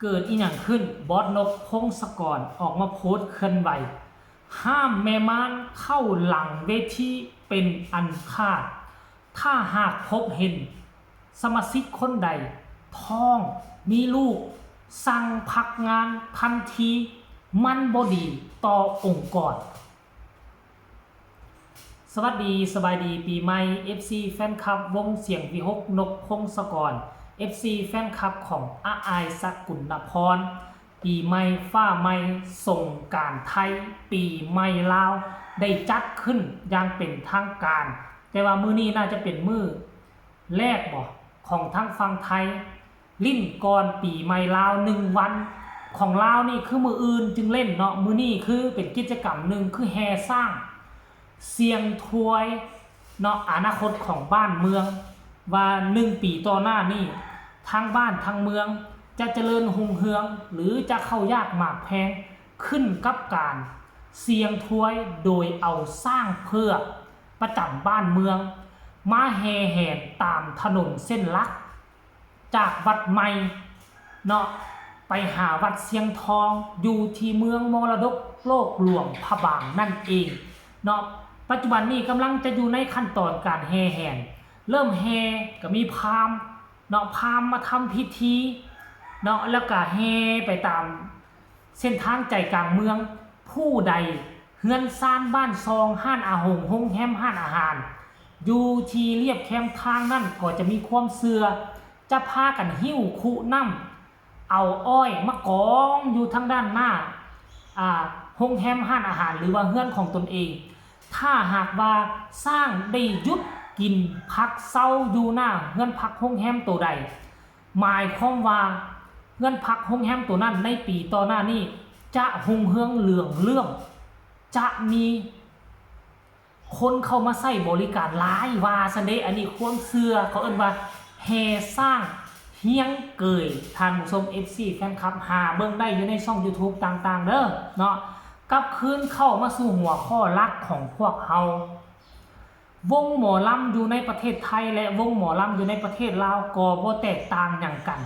เกิดอีหยังขึ้นบอสนกพงศกรออกมาโพสต์เคลื่อนไหวห้ามแม่ม้านเข้าหลังเวทีเป็นอันขาดถ้าหากพบเห็นสมาชิกคนใดท้องมีลูกสั่งพักงานทันทีมันบ่ดีต่อองค์กรสวัสดีสบายดีปีใหม่ FC แฟนคลับวงเสียงวิหกนกพงศกร FC แฟนคลับของอาอายสกุลพรปีใหม่ฟ้าใหม่สงกรานต์ไทยปีใหม่ลาวได้จัดขึ้นอย่างเป็นทางการแต่ว่ามื้อนี้น่าจะเป็นมื้อแรกบ่ของทั้งฝั่งไทยลิ้นก่อนปีใหม่ลาว1วันของลาวนี่คือมื้ออื่นจึงเล่นเนาะมื้อนี้คือเป็นกิจกรรมหนึ่งคือแห่สร้างเสียงทวยเนาะอนาคตของบ้านเมืองว่า1ปีต่อหน้านี่ทางบ้านทางเมืองจะเจริญรุ่งเรืองหรือจะเข้ายากหมากแพงขึ้นกับการเสียงทวยโดยเอาสร้างเพื่อประจำบ้านเมืองมาแห่แห่ตามถนนเส้นลักจากวัดใหม่เนาะไปหาวัดเสียงทองอยู่ที่เมืองมรดกโลกหลวงพระบางนั่นเองเนาะปัจจุบันนี้กำลังจะอยู่ในขั้นตอนการแห่แห่เริ่มแห่ก็มีพราหมณ์เนาะพราหมณ์มาทำพิธีเนาะแล้วก็แห่ไปตามเส้นทางใจกลางเมืองผู้ใดเฮือนซ่านบ้านซองห้านอาหงห้องแฮมห้านอาหารอยู่ที่เรียบแคมทางนั่นก็จะมีความเสื่อจะพากันหิ้วคุน้ำเอาอ้อยมากองอยู่ทางด้านหน้าห้องแฮมห้านอาหารหรือว่าเฮือนของตนเองถ้าหากว่าสร้างได้ยุดกินพักเศร้าอยู่หน้าเฮือนพักห้องแฮมตัวใดหมายความว่าเฮือนพักห้องแฮมตัวนั้นในปีต่อหน้านี้จะหุ่งเฮืองเหลืองเรื่องจะมีคนเข้ามาใช้บริการหลายว่าซันเดอันนี้ความเชื่อเขาเอิ้นว่าแห่สร้างเฮียงเกยท่านผู้ชม FC แฟนคลับหาเบิ่งได้อยู่ในช่อง YouTube ต่างๆเด้อเนาะกลับคืนเข้ามาสู่หัวข้อหลักของพวกเฮาวงหมอลำอยู่ในประเทศไทยและวงหมอลำอยู่ในประเทศลาวก็บ่แตกต่างหยังกัน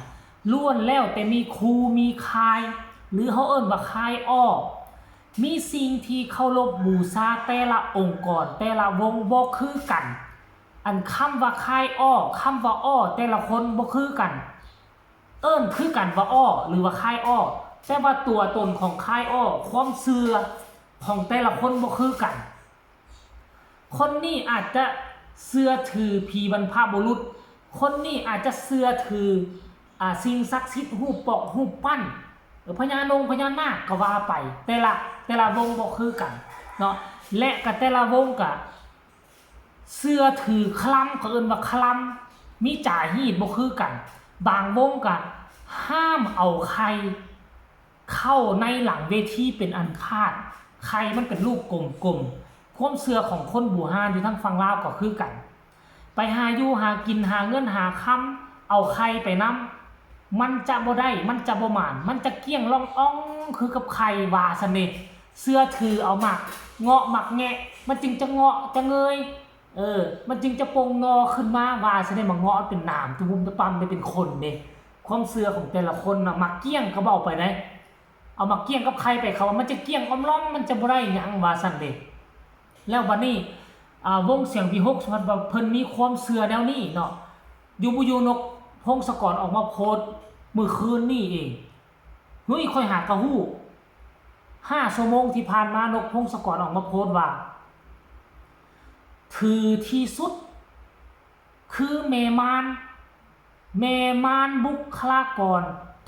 ล้วนแล้วแต่มีครูมีค่ายหรือเขาเอิ้นว่าค่ายอ้อมีสิ่งที่เคารพบูชาแต่ละองค์กรแต่ละวงบ่คือกันอันคำว่าค่ายอ้อคำว่าอ้อแต่ละคนบ่คือกันเอิ้นคือกันว่าอ้อหรือว่าค่ายอ้อแต่ว่าตัวตนของค่ายอ้อความเชื่อของแต่ละคนบ่คือกันคนนี้อาจจะเชื่อถือผีบรรพบุรุษคนนี้อาจจะเชื่อถือสิ่งศักดิ์สิทธิ์รูปปอกรูปปั้นพญานงพญานาคก็ว่าไปแต่ละวงบ่คือกันเนาะและก็แต่ละวงก็เชื่อถือคลัมเขาเอิ้นว่าคลัมมีจ่าหีดบ่คือกันบางวงก็ห้ามเอาใครเข้าในหลังเวทีเป็นอันขาดใครมันเป็นรูปกลมๆความเชื่อของคนบูฮานอยู่ทั้งฝั่งลาวก็คือกันไปหาอยู่หากินหาเงินหาคำเอาใครไปนำมันจะบ่ได้มันจะบ่หมานมันจะเกี้ยงล่องอ่องคือกับใครว่าซะนี่เสื้อถือเอาหมักเงาะหมักแงะมันจึงจะเงาะจะเงยมันจึงจะปงงอขึ้นมาว่าซะนี่มาเงาะเป็นหนามตุ่มตะปำไปเป็นคนเด้ความเชื่อของแต่ละคนน่ะมักเกี้ยงก็บ่เอาไปได้เอามาเกี้ยงกับใครไปเขาว่ามันจะเกี้ยงอ้อมล้อมมันจะบ่ได้หยังว่าซั่นเด้แล้วบัดนี้วงเสียงวิหกว่าเพิ่นมีความเชื่อแนวนี้เนาะอยู่นกพงศกรออกมาโพสต์มื้อคืนนี่เองเฮ้ยค่อยหากะฮู้5 ชั่วโมงที่ผ่านมานกพงศกรออกมาโพสต์ว่าถือที่สุดคือแม่มารบุคลากร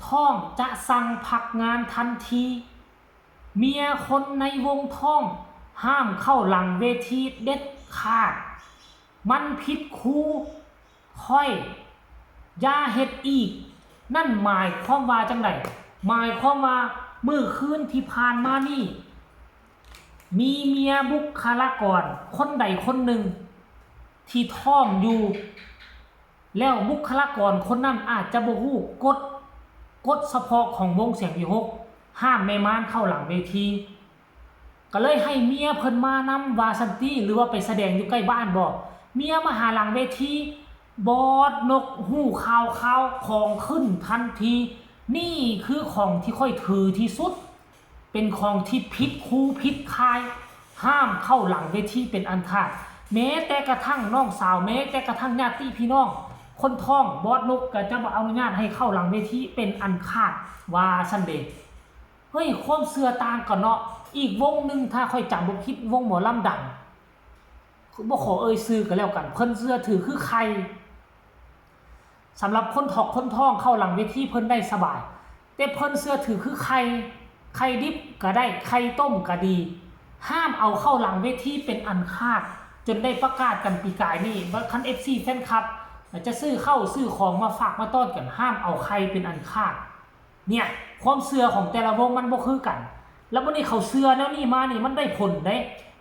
ท้องจะสั่งพักงานทันทีเมียคนในวงท้องห้ามเข้าหลังเวทีเด็ดขาดมันผิดครูค่อยอย่าเฮ็ดอีกนั่นหมายความว่าจังได๋หมายความว่ามื้อคืนที่ผ่านมานี่มีเมียบุคลากรคนใดคนหนึ่งที่ท้องอยู่แล้วบุคลากรคนนั้นอาจจะบ่ฮู้กฎเฉพาะของวงเสียงวิหกห้ามแม่ม้านเข้าหลังเวทีก็เลยให้เมียเพิ่นมานำว่าซันตี้หรือว่าไปแสดงอยู่ใกล้บ้านบ่เมียมาหาหลังเวทีบอดนกหู้ข่าวของขึ้นทันที นี่คือของที่ค่อยถือที่สุดเป็นของที่ผิดครูผิดคายห้ามเข้าหลังเวทีเป็นอันขาดแม้แต่กระทั่งน้องสาวแม้แต่กระทั่งญาติพี่น้องคนท้องบอสนกก็จะบ่อนุญาตให้เข้าหลังเวทีเป็นอันขาดว่าซันเดย์เฮ้ยความเสื่อต่างกันเนาะอีกวงหนึ่งถ้าค่อยจำบ่ผิดวงหมอลำดังบ่ขอเอ่ยชื่อกันแล้วกันเพิ่นเสื้อถือคือใครสำหรับคนถอกคนท้องเข้าหลังเวทีเพิ่นได้สบายแต่เพิ่นเสื้อถือคือใครดิบก็ได้ไข่ต้มก็ดีห้ามเอาเข้าหลังเวทีเป็นอันขาดจนได้ประกาศกันปีกายนี่ว่าคัน FC แฟนคลับจะซื้อเข้าซื้อของมาฝากมาต้อนกันห้ามเอาใครเป็นอันขาดเนี่ยความเชื่อของแต่ละวงมันบ่คือกันแล้ววันนี้เขาเชื่อแล้วนี่มานี่มันได้ผลได้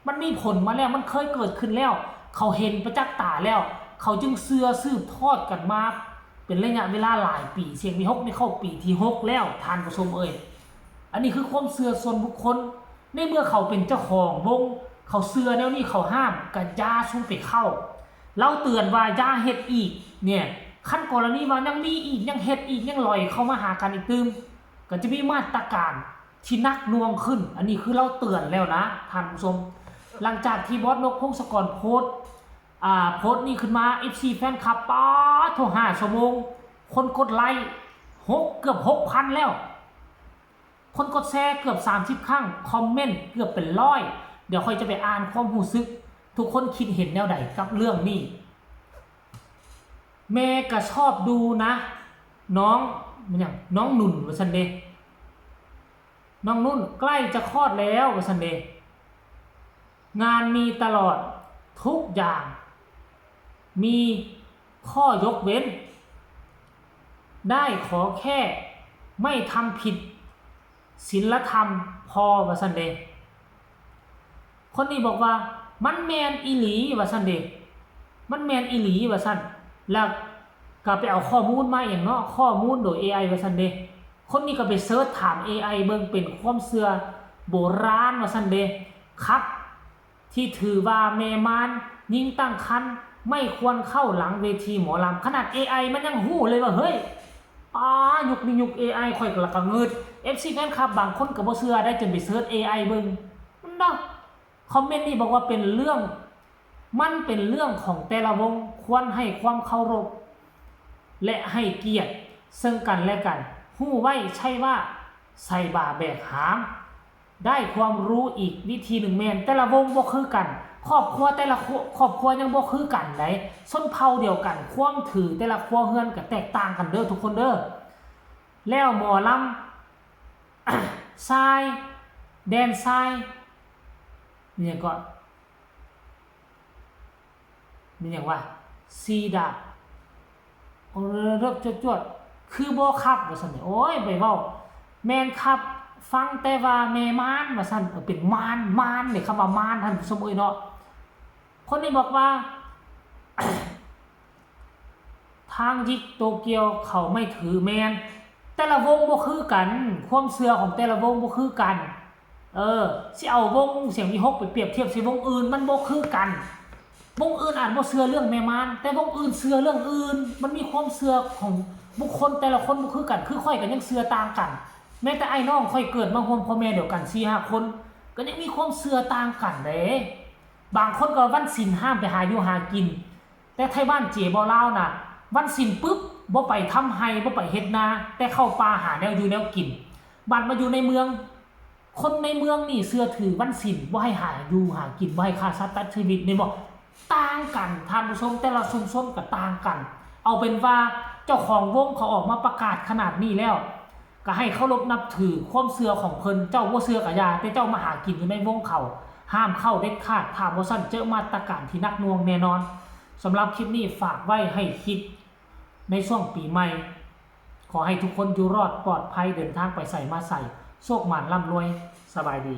มันมีผลมาแล้วมันเคยเกิดขึ้นแล้วเขาเห็นประจักษ์ตาแล้วเขาจึงเชื่อสืบทอดกันมาเป็นระยะเวลาหลายปีเสียงมี6นี่เข้าปีที่6แล้วท่านผู้ชมเอ่ยอันนี้คือความเชื่อส่วนบุคคลในเมื่อเขาเป็นเจ้าของวงเขาเชื่อแล้วนี่เขาห้ามกันยาซุ่มไปเข้าเราเตือนว่าอย่าเฮ็ดอีกเนี่ยขั้นกรณีว่ายังมีอีกยังเฮ็ดอีกยังลอยเข้ามาหากันอีกตืมก็จะมีมาตรการที่นักหน่วงขึ้นอันนี้คือเราเตือนแล้วนะท่านผู้ชมหลังจากที่บอสนกพงศกรโพสต์นี่ขึ้นมา FC แฟนคลับป๊าโทร5ชั่วโมงคนกดไลค์เกือบ 6,000 แล้วคนกดแชร์เกือบ30ครั้งคอมเมนต์เกือบเป็น100เดี๋ยวค่อยจะไปอ่านความรู้สึกทุกคนคิดเห็นแนวใดกับเรื่องนี้แม่ก็ชอบดูนะน้องนุ่นว่าซั่นเด้น้องนุ่นใกล้จะคลอดแล้วว่าซั่นเด้งานมีตลอดทุกอย่างมีข้อยกเว้นได้ขอแค่ไม่ทำผิดศีลธรรมพอว่าซั่นเด้คนนี้บอกว่ามันแมนอีหลีว่าซั่นเด้มันแมนอีหลีว่าซั่นแล้วก็ไปเอาข้อมูลมาอย่างเนาะข้อมูลโดย AI ว่าซั่นเด้คนนี้ก็ไปเสิร์ชถาม AI เบิ่งเป็นความเชื่อโบราณว่าซั่นเด้ครับที่ถือว่าแม่มารยิงตั้งครรภ์ไม่ควรเข้าหลังเวทีหมอลำขนาด AI มันยังฮู้เลยว่าเฮ้ยยุคนี้ยุค AI ค่อยก็ละก็งึด FC แฟนคลับบางคนก็บ่เชื่อได้จนไปเสิร์ช AI เบิ่งมันเนาะคอมเมนต์นี่บอกว่าเป็นเรื่องของแต่ละวงควรให้ความเคารพและให้เกียรติซึ่งกันและกันฮู้ไว้ใช่ว่าใส่บ่าแบกหามได้ความรู้อีกวิธีหนึ่งแม่นแต่ละวงบ่คือกันครอบครัวแต่ละครอบครัวยังบ่คือกันได้ชนเผ่าเดียวกันความถือแต่ละครัวเฮือนก็แตกต่างกันเด้อทุกคนเด้อแล้วหมอลำทรายแดนทรายนี่ก็นี่อย่างว่าซีดาเลิกจวดคือบ่ครับว่าซั่นโอ้ยไปเว้าแม่นครับฟังแต่ว่าแม่มารว่าซั่นเป็นมารนี่คำว่ามารท่านผู้ชมเอ้ยเนาะคนนี้บอกว่า ทางยิกโตเกียวเขาไม่ถือแมนแต่ละวงบ่คือกันความเชื่อของแต่ละวงบ่คือกันสิเอาวงเสียงวิหกไปเปรียบเทียบสิวงอื่นมันบ่คือกันวงอื่นอาจบ่เชื่อเรื่องแม่มารแต่วงอื่นเชื่อเรื่องอื่นมันมีความเชื่อของบุคคลแต่ละคนบ่คือกันคือค่อยก็ยังเชื่อต่างกันแม้แต่ไอ้น้องค่อยเกิดมาร่วมพ่อแม่เดียวกัน 4-5 คนก็ยังมีความเชื่อต่างกันเด้บางคนก็วันศีลห้ามไปหาอยู่หากินแต่ไทบ้านเจบ่ลาวน่ะวันศีลปึ๊บบ่ไปทำไร่บ่ไปเฮ็ดนาแต่เข้าป่าหาแนวอยู่แนวกินบัดมาอยู่ในเมืองคนในเมืองนี่เชื่อถือวันศีลบ่ให้หาอยู่หากินบ่ให้ฆ่าสัตว์ตัดชีวิตนี่บ่ต่างกันท่านผู้ชมแต่ละชุมชนก็ต่างกันเอาเป็นว่าเจ้าของวงเขาออกมาประกาศขนาดนี้แล้วก็ให้เคารพนับถือความเชื่อของเพิ่นเจ้าบ่เชื่อก็อย่าแต่เจ้ามาหากินอยู่ในวงเขาห้ามเข้าเด็ดขาดถ้าบ่ซั่นเจอมาตรการที่หนักหน่วงแน่นอนสำหรับคลิปนี้ฝากไว้ให้คิดในช่วงปีใหม่ขอให้ทุกคนอยู่รอดปลอดภัยเดินทางไปใส่มาใส่โชคหมานร่ำรวยสบายดี